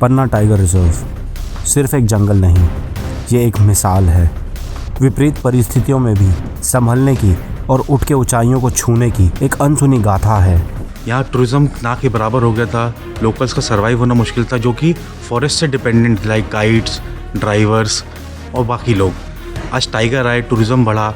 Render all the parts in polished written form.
पन्ना tiger reserve सिर्फ एक जंगल नहीं, ये एक मिसाल है। विपरीत परिस्थितियों में भी संभलने की और उठ के ऊंचाइयों को छूने की एक अनसुनी गाथा है। यहाँ टूरिज्म ना के बराबर हो गया था। लोकल्स का सर्वाइव होना मुश्किल था, जो कि फॉरेस्ट से डिपेंडेंट, लाइक गाइड्स, ड्राइवर्स और बाकी लोग। आज टाइगर आए, टूरिज्म बढ़ा,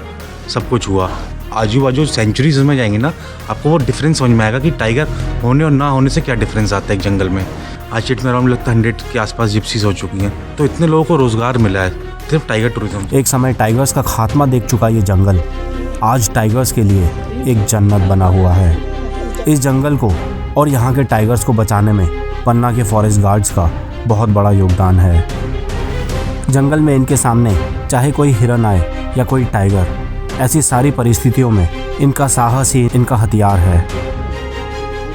सब कुछ हुआ। आजू बाजू सेंचुरीज में जाएंगे ना, आपको वो डिफरेंस समझ में आएगा कि टाइगर होने और ना होने से क्या डिफरेंस आता है एक जंगल में। आज डेट में अराउंड लगता है 100 के आसपास जिप्सीज हो चुकी हैं, तो इतने लोगों को रोज़गार मिला है सिर्फ टाइगर टूरिज्म। एक समय टाइगर्स का खात्मा देख चुका ये जंगल आज टाइगर्स के लिए एक जन्नत बना हुआ है। इस जंगल को और यहाँ के टाइगर्स को बचाने में पन्ना के फॉरेस्ट गार्ड्स का बहुत बड़ा योगदान है। जंगल में इनके सामने चाहे कोई हिरन आए या कोई टाइगर, ऐसी सारी परिस्थितियों में इनका साहस ही इनका हथियार है।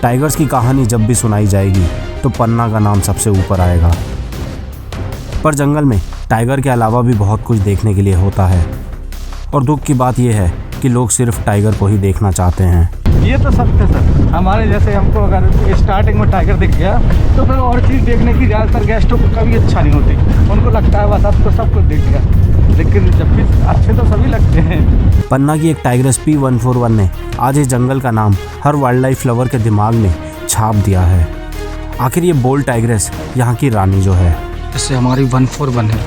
टाइगर्स की कहानी जब भी सुनाई जाएगी तो पन्ना का नाम सबसे ऊपर आएगा। पर जंगल में टाइगर के अलावा भी बहुत कुछ देखने के लिए होता है, और दुख की बात यह है कि लोग सिर्फ टाइगर को ही देखना चाहते हैं। ये तो सत्य सर, हमारे जैसे हमको अगर स्टार्टिंग में टाइगर दिख गया तो फिर और चीज़ देखने की ज़्यादातर गेस्टों को कभी अच्छा नहीं होती। उनको लगता है बस अब तो सब कुछ दिख गया, लेकिन जब भी अच्छे तो सभी लगते हैं। पन्ना की एक टाइग्रेस P141 ने आज इस जंगल का नाम हर वाइल्ड लाइफ लवर के दिमाग में छाप दिया है। आखिर ये बोल्ड टाइग्रेस यहाँ की रानी जो है। जैसे हमारी 141 है,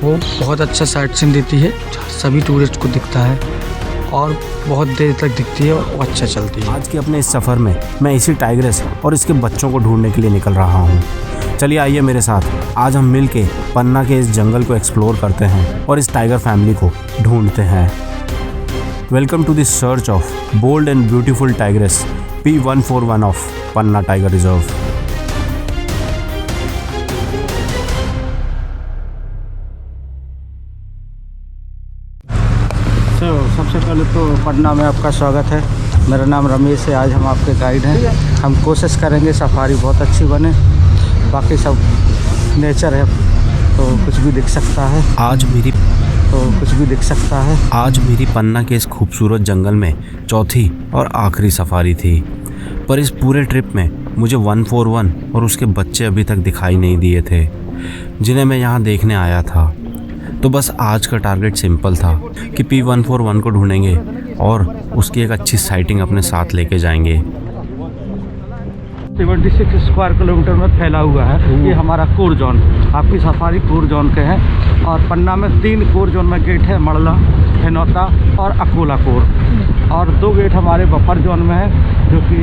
वो बहुत अच्छा साइट सीन देती है, सभी टूरिस्ट को दिखता है और बहुत देर तक दिखती है और अच्छा चलती है। आज के अपने इस सफ़र में मैं इसी टाइग्रेस और इसके बच्चों को ढूंढने के लिए निकल रहा हूँ। चलिए आइए मेरे साथ, आज हम मिल के पन्ना के इस जंगल को एक्सप्लोर करते हैं और इस टाइगर फैमिली को ढूंढते हैं। Welcome to the search of bold and beautiful tigress P141 ऑफ पन्ना टाइगर रिजर्व। सबसे पहले तो पन्ना में आपका स्वागत है। मेरा नाम रमेश है। आज हम आपके गाइड हैं। हम कोशिश करेंगे सफारी बहुत अच्छी बने। बाकी सब नेचर है तो कुछ भी दिख सकता है। आज मेरी पन्ना के इस खूबसूरत जंगल में चौथी और आखिरी सफारी थी, पर इस पूरे ट्रिप में मुझे 141 और उसके बच्चे अभी तक दिखाई नहीं दिए थे, जिन्हें मैं यहाँ देखने आया था। तो बस आज का टारगेट सिंपल था कि P141 को ढूंढेंगे और उसकी एक अच्छी साइटिंग अपने साथ लेके जाएंगे। 76 स्क्वायर किलोमीटर में फैला हुआ है ये हमारा कोर जोन। आपकी सफारी कोर जोन के हैं और पन्ना में 3 कोर जोन में गेट है, मड़ला, हिनौता और अकोला कोर, और 2 गेट हमारे बफर जोन में है जो कि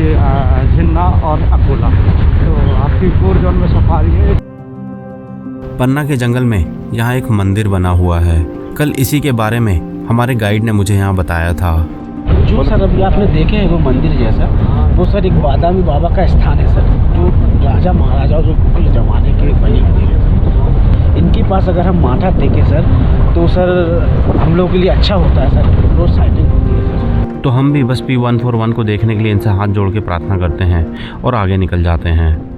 झिन्ना और अकोला। तो आपकी कोर जोन में सफारी है। पन्ना के जंगल में यहाँ एक मंदिर बना हुआ है। कल इसी के बारे में हमारे गाइड ने मुझे यहाँ बताया था। जो सर अभी आपने देखे हैं वो मंदिर जैसा, वो सर एक बादामी बाबा का स्थान है सर, जो राजा महाराजाओं जो मुगल जमाने के बने हुए हैं। इनके पास अगर हम माथा टेकें सर तो सर हम लोगों के लिए अच्छा होता है सर, रोज साइटिंग होती है सर। तो हम भी बस P141 को देखने के लिए इनसे हाथ जोड़ के प्रार्थना करते हैं और आगे निकल जाते हैं।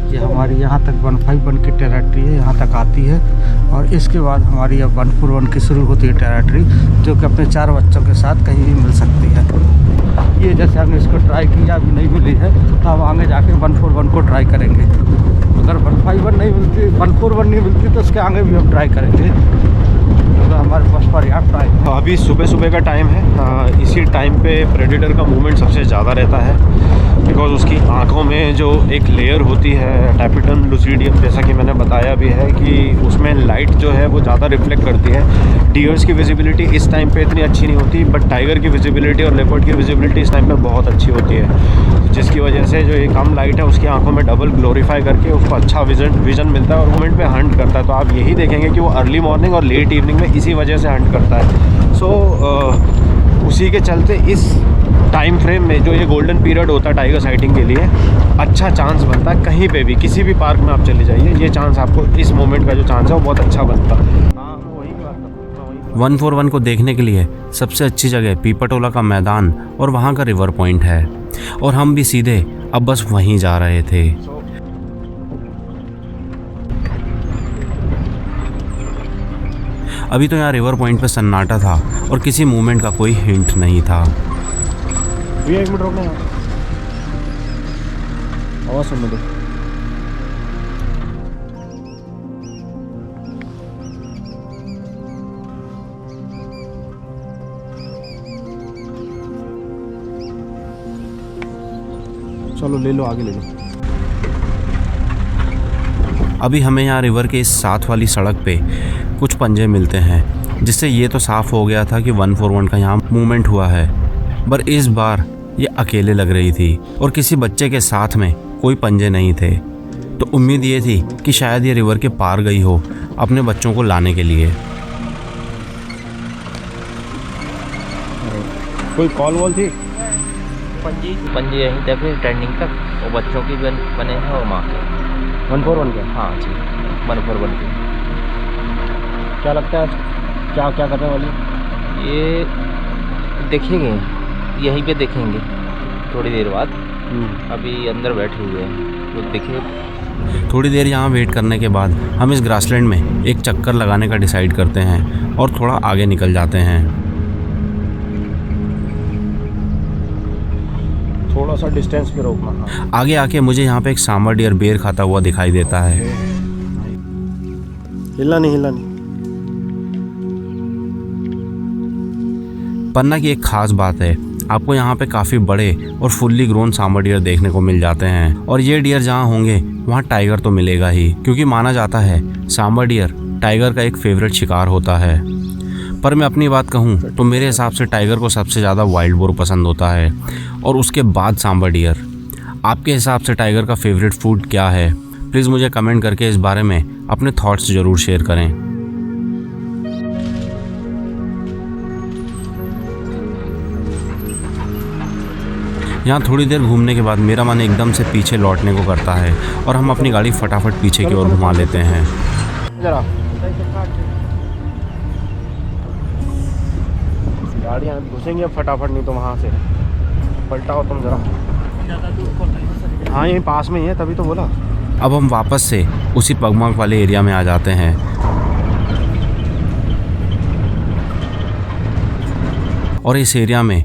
ये हमारी यहाँ तक 151 की टेरिटरी है, यहाँ तक आती है, और इसके बाद हमारी अब 141 की शुरू होती है टेरिटरी, जो कि अपने 4 बच्चों के साथ कहीं भी मिल सकती है। ये जैसे हमने इसको ट्राई किया, अभी नहीं मिली है, तो हम आगे जाके 141 को ट्राई करेंगे। अगर 141 नहीं मिलती, 141 नहीं मिलती तो उसके आगे भी हम ट्राई करेंगे। तो हमारे पास पर्याप्त टाइम है। अभी सुबह का टाइम है। इसी टाइम पे प्रेडेटर का मूवमेंट सबसे ज़्यादा रहता है, बिकॉज उसकी आँखों में जो एक लेयर होती है टैपिटम लुसिडियम, जैसा कि मैंने बताया भी है कि उसमें लाइट जो है वो ज़्यादा रिफ्लेक्ट करती है। डियर्स की विजिबिलिटी इस टाइम पे इतनी अच्छी नहीं होती, बट टाइगर की विजिबिलिटी और लेपर्ड की विजिबिलिटी इस टाइम पे बहुत अच्छी होती है, जिसकी वजह से जो ये कम लाइट है उसकी आंखों में डबल ग्लोरीफाई करके उसको अच्छा विजन मिलता है और मोमेंट पे हंट करता है। तो आप यही देखेंगे कि वो अर्ली मॉर्निंग और लेट इवनिंग में इसी वजह से हंट करता है। सो उसी के चलते इस टाइम फ्रेम में जो ये गोल्डन पीरियड होता है टाइगर साइटिंग के लिए, अच्छा चांस बनता है। कहीं पे भी किसी भी पार्क में आप चले जाइए, ये चांस आपको, इस मोमेंट का जो चांस है वो बहुत अच्छा बनता है। 141 को देखने के लिए सबसे अच्छी जगह पीपटोला का मैदान और वहाँ का रिवर पॉइंट है, और हम भी सीधे अब बस वहीं जा रहे थे। अभी तो यहाँ रिवर पॉइंट पे सन्नाटा था और किसी मूवमेंट का कोई हिंट नहीं था। भैया 1 मिनट रोकना है, आवाज़ सुनने दो। चलो ले लो, आगे ले लो। अभी हमें यहाँ रिवर के इस साथ वाली सड़क पे कुछ पंजे मिलते हैं, जिससे ये तो साफ़ हो गया था कि 141 का यहाँ मूवमेंट हुआ है। पर इस बार ये अकेले लग रही थी और किसी बच्चे के साथ में कोई पंजे नहीं थे। तो उम्मीद ये थी कि शायद ये रिवर के पार गई हो अपने बच्चों को लाने के लिए। कोई कॉल वॉल थी? पंजे यहीं तक है, ट्रेंडिंग तक, और बच्चों की बने हैं और माँ के 141 के? हाँ जी, 141 के। क्या लगता है क्या क्या करने वाली? ये देखेंगे, यहीं पे देखेंगे थोड़ी देर बाद। अभी अंदर बैठे हुए हैं तो देखिए। थोड़ी देर यहाँ वेट करने के बाद हम इस ग्रासलैंड में एक चक्कर लगाने का डिसाइड करते हैं और थोड़ा आगे निकल जाते हैं। थोड़ा सा डिस्टेंस पे रोकना। आगे आके मुझे यहाँ पे एक सांबर डियर बेर खाता हुआ दिखाई देता है। हिलना नहीं, हिलना नहीं। पन्ना की एक खास बात है, आपको यहाँ पे काफ़ी बड़े और फुल्ली ग्रोन सांबर डियर देखने को मिल जाते हैं। और ये डियर जहाँ होंगे वहाँ टाइगर तो मिलेगा ही, क्योंकि माना जाता है सांबर डियर टाइगर का एक फेवरेट शिकार होता है। पर मैं अपनी बात कहूँ तो मेरे हिसाब से टाइगर को सबसे ज़्यादा वाइल्ड बोर पसंद होता है और उसके बाद सांबर डियर। आपके हिसाब से टाइगर का फेवरेट फूड क्या है? प्लीज़ मुझे कमेंट करके इस बारे में अपने थॉट्स ज़रूर शेयर करें। यहाँ थोड़ी देर घूमने के बाद मेरा मन एकदम से पीछे लौटने को करता है और हम अपनी गाड़ी फटाफट पीछे की ओर घुमा लेते हैं। जरा गाड़ियाँ घुसेंगी अब फटाफट, नहीं तो वहाँ से पलटाओ तुम जरा। हाँ यहीं पास में ही है, तभी तो बोला। अब हम वापस से उसी पगमग वाले एरिया में आ जाते हैं। और इस एरिया में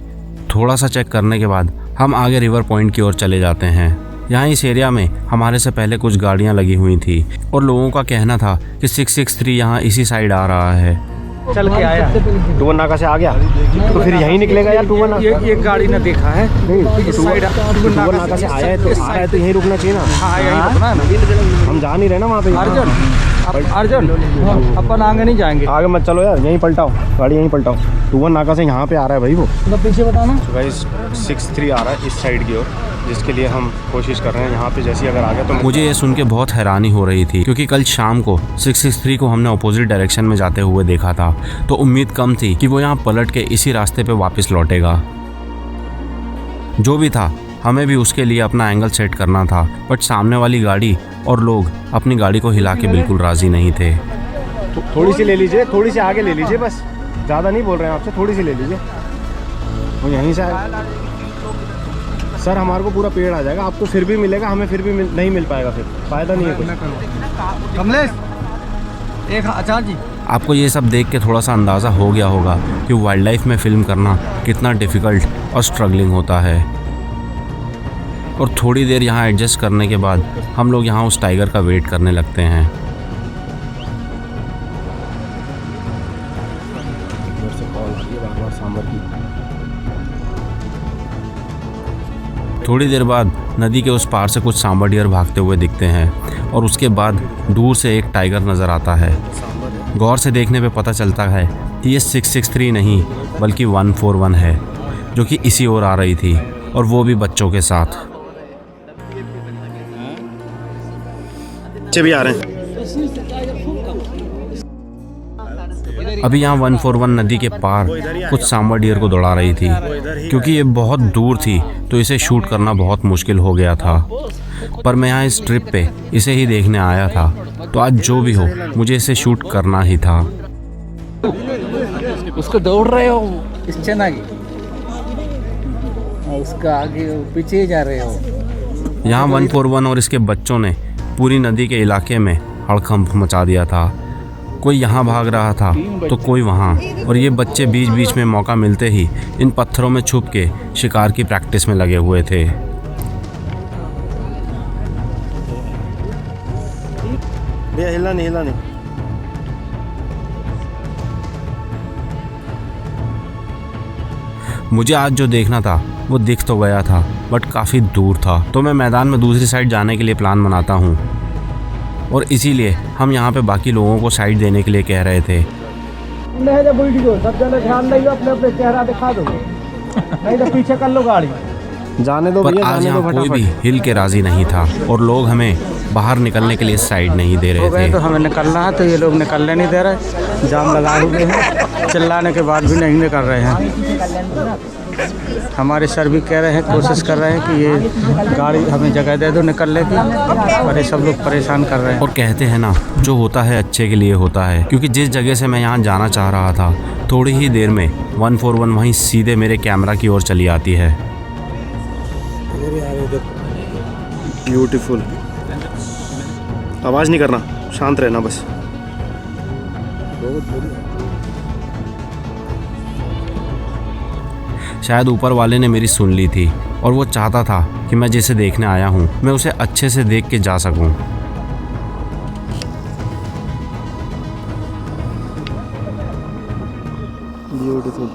थोड़ा सा चेक करने के बाद हम आगे रिवर पॉइंट की ओर चले जाते हैं। यहाँ इस एरिया में हमारे से पहले कुछ गाड़ियाँ लगी हुई थी और लोगों का कहना था कि 663 यहाँ इसी साइड आ रहा है। चल के आया 21 नाका से आ गया तो फिर यहीं निकलेगा यार 21 नाका। ये गाड़ी ने देखा है, नहीं इस साइड 21 नाका से आया है तो यहीं रुकना चाहिए ना। हाँ यहीं रुकना है ना। हम जा नहीं रहे ना वहाँ पे। अर्जुन अपन आगे नहीं जाएंगे। आगे मत चलो यार, यहीं पलटाओ गाड़ी, यहीं पलटाओ। 21 नाका से यहाँ पे आ रहा है भाई वो। पीछे बताना। तो गाइस 63 आ रहा है इस साइड की ओर, जिसके लिए हम कोशिश कर रहे हैं। यहाँ पे जैसे अगर आ गया तो मुझे ये सुन के बहुत हैरानी हो रही थी, क्योंकि कल शाम को 663 को हमने अपोजिट डायरेक्शन में जाते हुए देखा था, तो उम्मीद कम थी कि वो यहाँ पलट के इसी रास्ते पे वापस लौटेगा। जो भी था, हमें भी उसके लिए अपना एंगल सेट करना था, बट सामने वाली गाड़ी और लोग अपनी गाड़ी को हिला के बिल्कुल राजी नहीं थे। थोड़ी सी ले लीजिए, थोड़ी सी आगे ले लीजिए, बस ज़्यादा नहीं बोल रहे हैं आपसे, थोड़ी सी ले लीजिए। वो यहीं से सर हमारे को पूरा पेड़ आ जाएगा, आपको फिर भी मिलेगा, हमें फिर भी नहीं मिल पाएगा, फिर फ़ायदा नहीं है कुछ। कमलेश एक आचार्य जी, आपको ये सब देख के थोड़ा सा अंदाज़ा हो गया होगा कि वाइल्ड लाइफ में फ़िल्म करना कितना डिफ़िकल्ट और स्ट्रगलिंग होता है। और थोड़ी देर यहाँ एडजस्ट करने के बाद हम लोग यहाँ उस टाइगर का वेट करने लगते हैं। थोड़ी देर बाद नदी के उस पार से कुछ सांबर डियर भागते हुए दिखते हैं और उसके बाद दूर से एक टाइगर नज़र आता है। गौर से देखने पे पता चलता है कि ये 663 नहीं बल्कि 141 है, जो कि इसी ओर आ रही थी, और वो भी बच्चों के साथ। बच्चे भी आ रहे हैं। अभी यहाँ 141 नदी के पार कुछ सांबर डियर को दौड़ा रही थी। क्योंकि ये बहुत दूर थी तो इसे शूट करना बहुत मुश्किल हो गया था, पर मैं यहाँ इस ट्रिप पे इसे ही देखने आया था, तो आज जो भी हो मुझे इसे शूट करना ही था। उसको दौड़ रहे हो इस चना की, उसका आगे पीछे जा रहे हो। यहाँ 141 और इसके बच्चों ने पूरी नदी के इलाके में हड़कंप मचा दिया था। कोई यहाँ भाग रहा था तो कोई वहाँ, और ये बच्चे बीच बीच में मौका मिलते ही इन पत्थरों में छुप के शिकार की प्रैक्टिस में लगे हुए थे। भैया हिला नहीं। मुझे आज जो देखना था वो दिख तो गया था, बट काफ़ी दूर था, तो मैं मैदान में दूसरी साइड जाने के लिए प्लान बनाता हूँ, और इसीलिए हम यहाँ पे बाकी लोगों को साइड देने के लिए कह रहे थे। सब जने ध्यान नहीं, अपने अपने चेहरा दिखा दो, नहीं तो पीछे कर लो गाड़ी। जाने दो पर भैया, आज जाने दो यहाँ कोई भी फटाफट। हिल के राजी नहीं था, और लोग हमें बाहर निकलने के लिए साइड नहीं दे हो गए रहे तो थे। हमें निकलना है, तो ये लोग निकलने नहीं दे रहे, जाम लगा हुए हैं, चिल्लाने के बाद भी नहीं निकल रहे हैं। हमारे सर भी कह रहे हैं, कोशिश कर रहे हैं कि ये गाड़ी हमें जगह दे दो निकलने की, पर ये सब लोग परेशान कर रहे हैं। और कहते हैं ना, जो होता है अच्छे के लिए होता है, क्योंकि जिस जगह से मैं यहाँ जाना चाह रहा था, थोड़ी ही देर में 141 वहीं सीधे मेरे कैमरा की ओर चली आती है। ब्यूटीफुल। आवाज़ नहीं करना, शांत रहना बस। शायद ऊपर वाले ने मेरी सुन ली थी, और वो चाहता था कि मैं जिसे देखने आया हूँ मैं उसे अच्छे से देख के जा सकूँ। ब्यूटीफुल।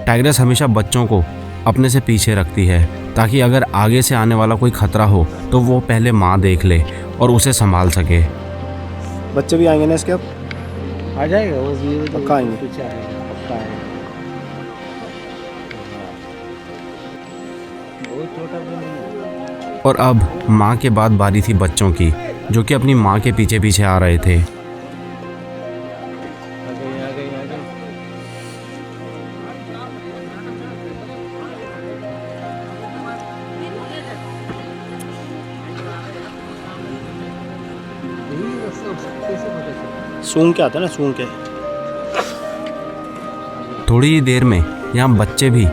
टाइग्रेस हमेशा बच्चों को अपने से पीछे रखती है, ताकि अगर आगे से आने वाला कोई खतरा हो तो वो पहले माँ देख ले और उसे संभाल सके। बच्चे भी आएंगे ना इसके अब? आ जाएगा वो भी, पक्का आएंगे। पीछे आएगा, पक्का आएगा। बहुत छोटा भी नहीं है। और अब माँ के बाद बारी थी बच्चों की, जो कि अपनी माँ के पीछे पीछे आ रहे थे। सूंघ के आता है ना, सूंघ के। थोड़ी ही देर में यहाँ बच्चे भी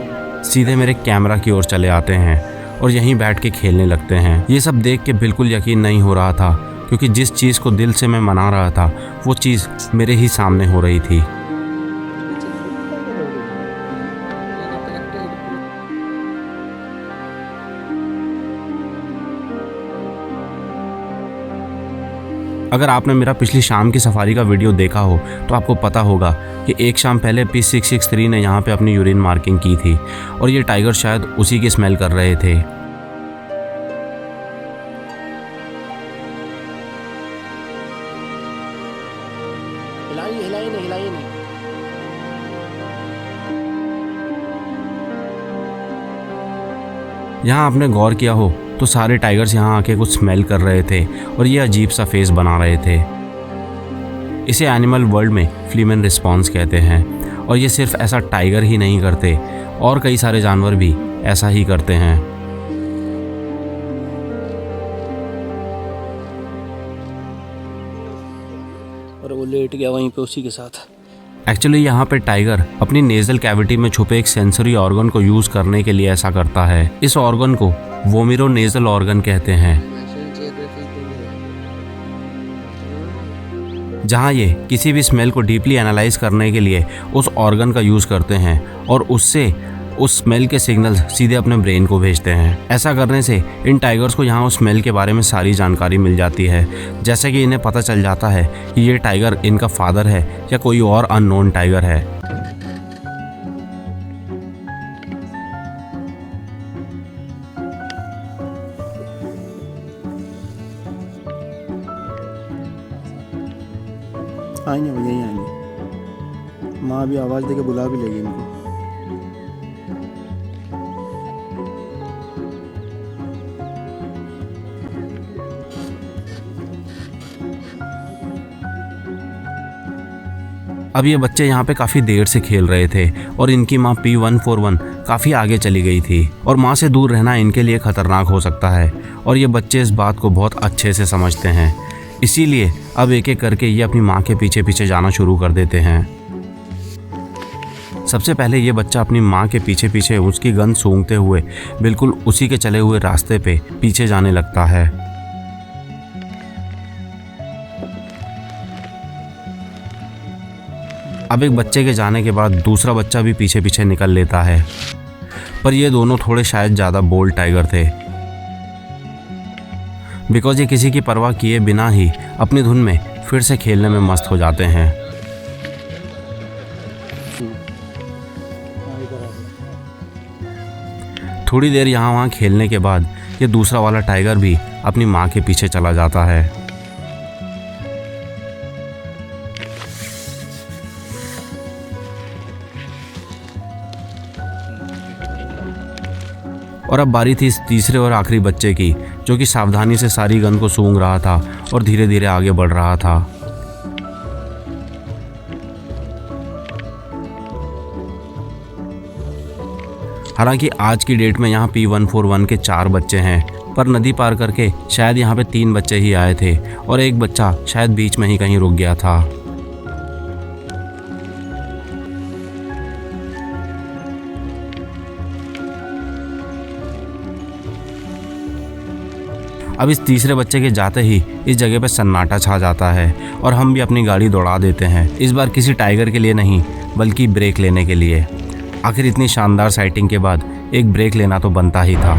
सीधे मेरे कैमरा की ओर चले आते हैं और यहीं बैठ के खेलने लगते हैं। ये सब देख के बिल्कुल यकीन नहीं हो रहा था, क्योंकि जिस चीज़ को दिल से मैं मना रहा था वो चीज़ मेरे ही सामने हो रही थी। अगर आपने मेरा पिछली शाम की सफारी का वीडियो देखा हो तो आपको पता होगा कि एक शाम पहले P663 ने यहाँ पे अपनी यूरिन मार्किंग की थी, और ये टाइगर शायद उसी की स्मेल कर रहे थे। हिलाइए नहीं। यहाँ आपने गौर किया हो तो सारे टाइगर्स यहाँ आके कुछ स्मेल कर रहे थे और ये अजीब सा फेस बना रहे थे। इसे एनिमल वर्ल्ड में फ्लीमेन रिस्पॉन्स कहते हैं, और ये सिर्फ ऐसा टाइगर ही नहीं करते, और कई सारे जानवर भी ऐसा ही करते हैं। और वो लेट गया वहीं पे उसी के साथ। एक्चुअली यहाँ पे टाइगर अपनी नेजल कैविटी में छुपे एक सेंसरी ऑर्गन को यूज करने के लिए ऐसा करता है। इस ऑर्गन को वोमिरो नेजल ऑर्गन कहते हैं, जहाँ ये किसी भी स्मेल को डीपली एनालाइज करने के लिए उस ऑर्गन का यूज करते हैं, और उससे उस स्मेल के सिग्नल्स सीधे अपने ब्रेन को भेजते हैं। ऐसा करने से इन टाइगर्स को यहाँ उस स्मेल के बारे में सारी जानकारी मिल जाती है, जैसे कि इन्हें पता चल जाता है कि ये टाइगर इनका फादर है या कोई और अननोन टाइगर है। आएंगे भैया, ही आएंगे। माँ भी आवाज़ देके बुला भी लेगी इनको। अब ये बच्चे यहाँ पे काफ़ी देर से खेल रहे थे और इनकी माँ P141 काफ़ी आगे चली गई थी और माँ से दूर रहना इनके लिए ख़तरनाक हो सकता है और ये बच्चे इस बात को बहुत अच्छे से समझते हैं। इसीलिए अब एक एक करके ये अपनी माँ के पीछे पीछे जाना शुरू कर देते हैं। सबसे पहले ये बच्चा अपनी माँ के पीछे पीछे उसकी गंध सूंघते हुए बिल्कुल उसी के चले हुए रास्ते पे पीछे जाने लगता है। अब एक बच्चे के जाने के बाद दूसरा बच्चा भी पीछे पीछे निकल लेता है, पर ये दोनों थोड़े शायद ज़्यादा बोल्ड टाइगर थे, बिकॉज ये किसी की परवाह किए बिना ही अपनी धुन में फिर से खेलने में मस्त हो जाते हैं। थोड़ी देर यहाँ वहाँ खेलने के बाद ये दूसरा वाला टाइगर भी अपनी माँ के पीछे चला जाता है। और अब बारी थी इस तीसरे और आखिरी बच्चे की, जो कि सावधानी से सारी गंध को सूंघ रहा था और धीरे धीरे आगे बढ़ रहा था। हालांकि आज की डेट में यहाँ P141 के 4 बच्चे हैं, पर नदी पार करके शायद यहाँ पे 3 बच्चे ही आए थे और एक बच्चा शायद बीच में ही कहीं रुक गया था। अब इस तीसरे बच्चे के जाते ही इस जगह पे सन्नाटा छा जाता है और हम भी अपनी गाड़ी दौड़ा देते हैं, इस बार किसी टाइगर के लिए नहीं बल्कि ब्रेक लेने के लिए। आखिर इतनी शानदार साइटिंग के बाद एक ब्रेक लेना तो बनता ही था।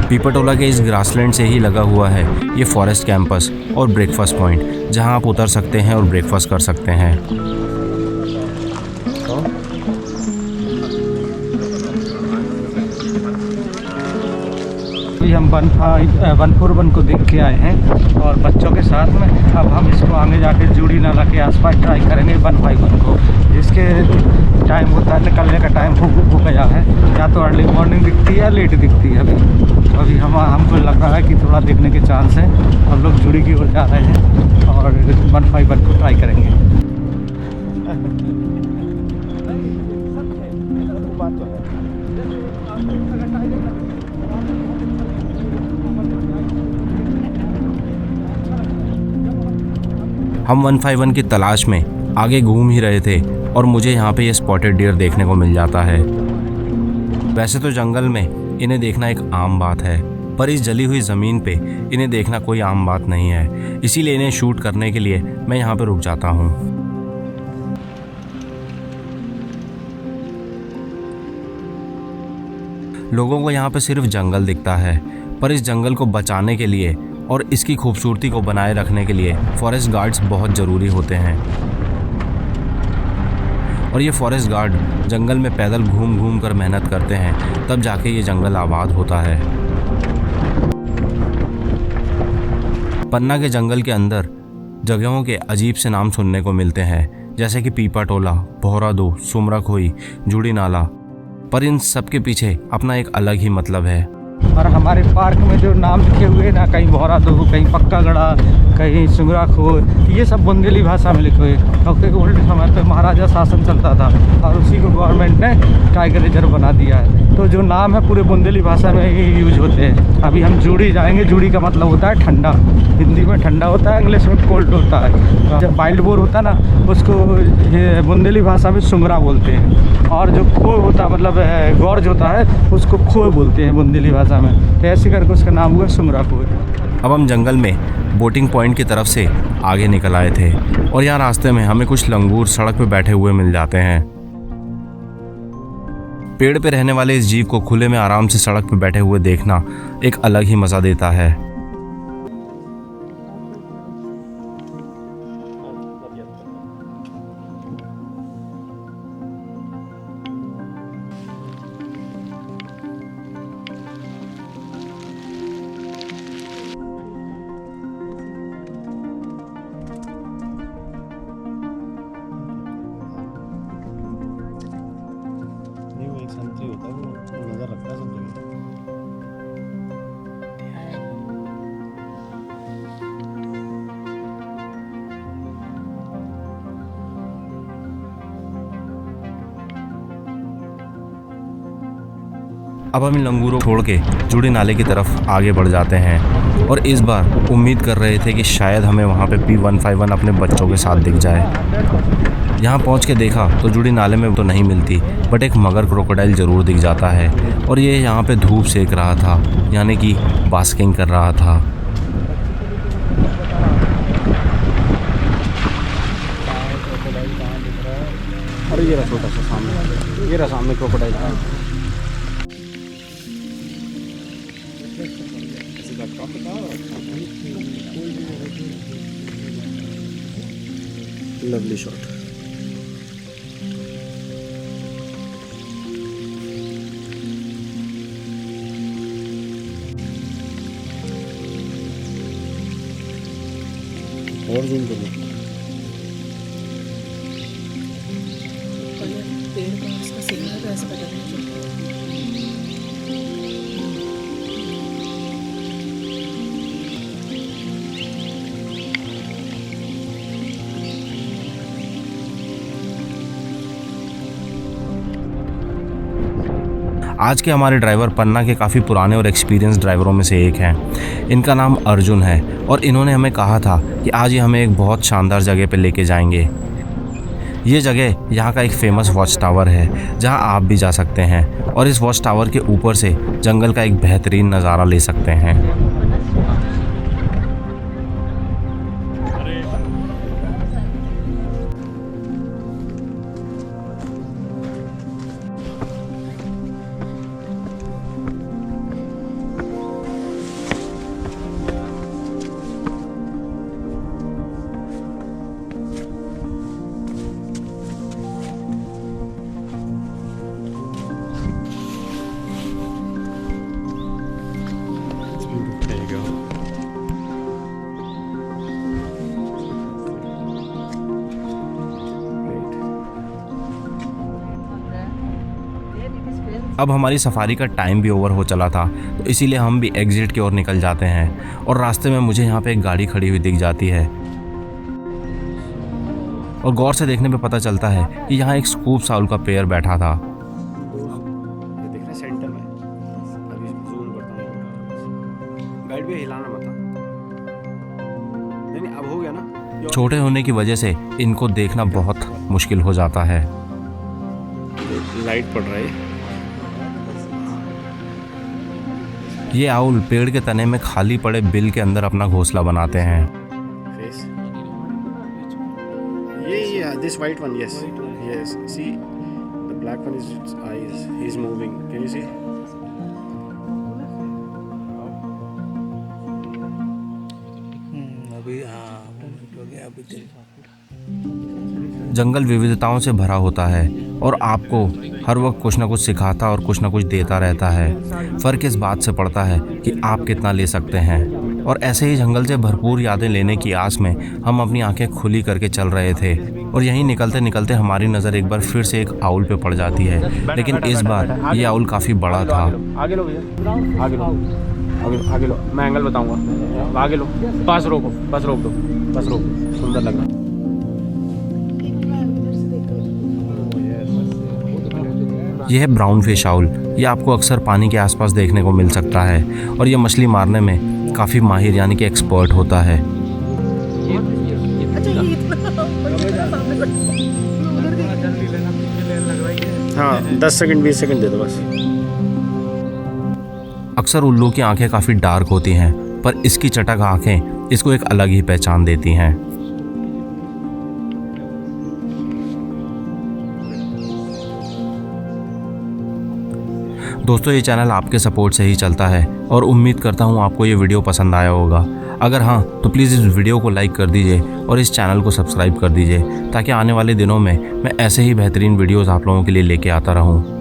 पीपरटोला के इस ग्रासलैंड से ही लगा हुआ है ये फॉरेस्ट कैंपस और ब्रेकफास्ट पॉइंट, जहां आप उतर सकते हैं और ब्रेकफास्ट कर सकते हैं। अभी हम 141 को देख के आए हैं और बच्चों के साथ में अब हम इसको आगे जाके जूड़ी नाला के आसपास ट्राई करेंगे 151 को, जिसके टाइम होता है निकलने का टाइम हो गया है, या तो अर्ली मॉर्निंग दिखती है या लेट दिखती है। अभी हमको लग रहा है कि थोड़ा देखने के चांस है। हम लोग जूड़ी की ओर जा रहे हैं और 151 को ट्राई करेंगे। हम 151 की तलाश में आगे घूम ही रहे थे और मुझे यहाँ पे ये स्पॉटेड डियर देखने को मिल जाता है। वैसे तो जंगल में इन्हें देखना एक आम बात है, पर इस जली हुई ज़मीन पे इन्हें देखना कोई आम बात नहीं है, इसीलिए इन्हें शूट करने के लिए मैं यहाँ पे रुक जाता हूँ। लोगों को यहाँ पे सिर्फ जंगल दिखता है, पर इस जंगल को बचाने के लिए और इसकी खूबसूरती को बनाए रखने के लिए फॉरेस्ट गार्ड्स बहुत ज़रूरी होते हैं। और ये फॉरेस्ट गार्ड जंगल में पैदल घूम घूम कर मेहनत करते हैं, तब जाके ये जंगल आबाद होता है। पन्ना के जंगल के अंदर जगहों के अजीब से नाम सुनने को मिलते हैं, जैसे कि पीपाटोला, बोहरादो, सुमराखोई, जूड़ी नाला, पर इन सब के पीछे अपना एक अलग ही मतलब है। और हमारे पार्क में जो नाम लिखे हुए हैं ना, कहीं बोहरादो, कहीं पक्का गड़ा, कहीं सुमराखोई, ये सब बुंदेली भाषा में लिखे हुए, क्योंकि ओल्ड समय पे महाराजा शासन चलता था और उसी को गवर्नमेंट ने टाइगर रिजर्व बना दिया है। तो जो नाम है पूरे बुंदेली भाषा में ही यूज होते हैं। अभी हम जूड़ी जाएंगे। जूड़ी का मतलब होता है ठंडा, हिंदी में ठंडा होता है, इंग्लिश में कोल्ड होता है। जब वाइल्ड बोर होता है ना, उसको बुंदेली भाषा में सुमरा बोलते हैं, और जो खो होता है मतलब गॉर्ज होता है, उसको खो बोलते हैं बुंदेली भाषा में। तो ऐसे करके उसका नाम हुआ सुमराखोई। अब हम जंगल में बोटिंग पॉइंट की तरफ से आगे निकल आए थे और यहाँ रास्ते में हमें कुछ लंगूर सड़क पे बैठे हुए मिल जाते हैं। पेड़ पे रहने वाले इस जीव को खुले में आराम से सड़क पे बैठे हुए देखना एक अलग ही मज़ा देता है। अब हम इन लंगूरों को छोड़ के जुड़ी नाले की तरफ आगे बढ़ जाते हैं और इस बार उम्मीद कर रहे थे कि शायद हमें वहाँ पे P151 अपने बच्चों के साथ दिख जाए। यहाँ पहुँच के देखा तो जुड़ी नाले में तो नहीं मिलती, बट एक मगर क्रोकोडाइल ज़रूर दिख जाता है और ये यहाँ पे धूप सेक रहा था, यानी कि बास्किंग कर रहा था। अरे ये रहा छोटा सा सामने, ये रहा सामने क्रोकोडाइल। Lovely shot. और जूम करो। पेड़ का उसका सिग्नल तो ऐसे पता नहीं चलता। आज के हमारे ड्राइवर पन्ना के काफ़ी पुराने और एक्सपीरियंस ड्राइवरों में से एक हैं। इनका नाम अर्जुन है और इन्होंने हमें कहा था कि आज ये हमें एक बहुत शानदार जगह पे लेके जाएंगे। ये जगह यहाँ का एक फेमस वॉच टावर है जहाँ आप भी जा सकते हैं और इस वॉच टावर के ऊपर से जंगल का एक बेहतरीन नज़ारा ले सकते हैं। अब हमारी सफारी का टाइम भी ओवर हो चला था, तो इसीलिए हम भी एग्जिट की ओर निकल जाते हैं और रास्ते में मुझे यहाँ पे एक गाड़ी खड़ी हुई दिख जाती है और गौर से देखने पे पता चलता है कि यहाँ एक स्कूप साउल का पेयर बैठा था। ये देख रहे हैं सेंटर में, अभी जूम करता हूँ। गाइड भी हिलाना मत। नहीं अब हो गया ना। छोटे होने की वजह से इनको देखना बहुत मुश्किल हो जाता है। लाइट पड़ रही है। ये आउल पेड़ के तने में खाली पड़े बिल के अंदर अपना घोंसला बनाते हैं। फेस ये this white one, yes yes, see the black one is it's eyes, he is moving, can you see? अभी हाँ हो गया अभी। जंगल विविधताओं से भरा होता है और आपको हर वक्त कुछ ना कुछ सिखाता और कुछ ना कुछ देता रहता है। फ़र्क इस बात से पड़ता है कि आप कितना ले सकते हैं। और ऐसे ही जंगल से भरपूर यादें लेने की आस में हम अपनी आंखें खुली करके चल रहे थे और यहीं निकलते निकलते हमारी नज़र एक बार फिर से एक आउल पे पड़ जाती है, लेकिन इस बार ये आउल काफ़ी बड़ा था। आगे लो भैया, आगे लो, आगे लो, मैं एंगल बताऊंगा। आगे लो, बस रोको, बस रोक दो, बस रोको, सुंदर लग रहा है। यह है ब्राउन फिश आउल। ये आपको अक्सर पानी के आसपास देखने को मिल सकता है और ये मछली मारने में काफ़ी माहिर यानी कि एक्सपर्ट होता है। हाँ 10 सेकंड 20 सेकंड दे दो बस। अक्सर उल्लू की आंखें काफ़ी डार्क होती हैं, पर इसकी चटक आंखें इसको एक अलग ही पहचान देती हैं। दोस्तों, ये चैनल आपके सपोर्ट से ही चलता है और उम्मीद करता हूँ आपको ये वीडियो पसंद आया होगा। अगर हाँ तो प्लीज़ इस वीडियो को लाइक कर दीजिए और इस चैनल को सब्सक्राइब कर दीजिए ताकि आने वाले दिनों में मैं ऐसे ही बेहतरीन वीडियोज़ आप लोगों के लिए लेके आता रहूँ।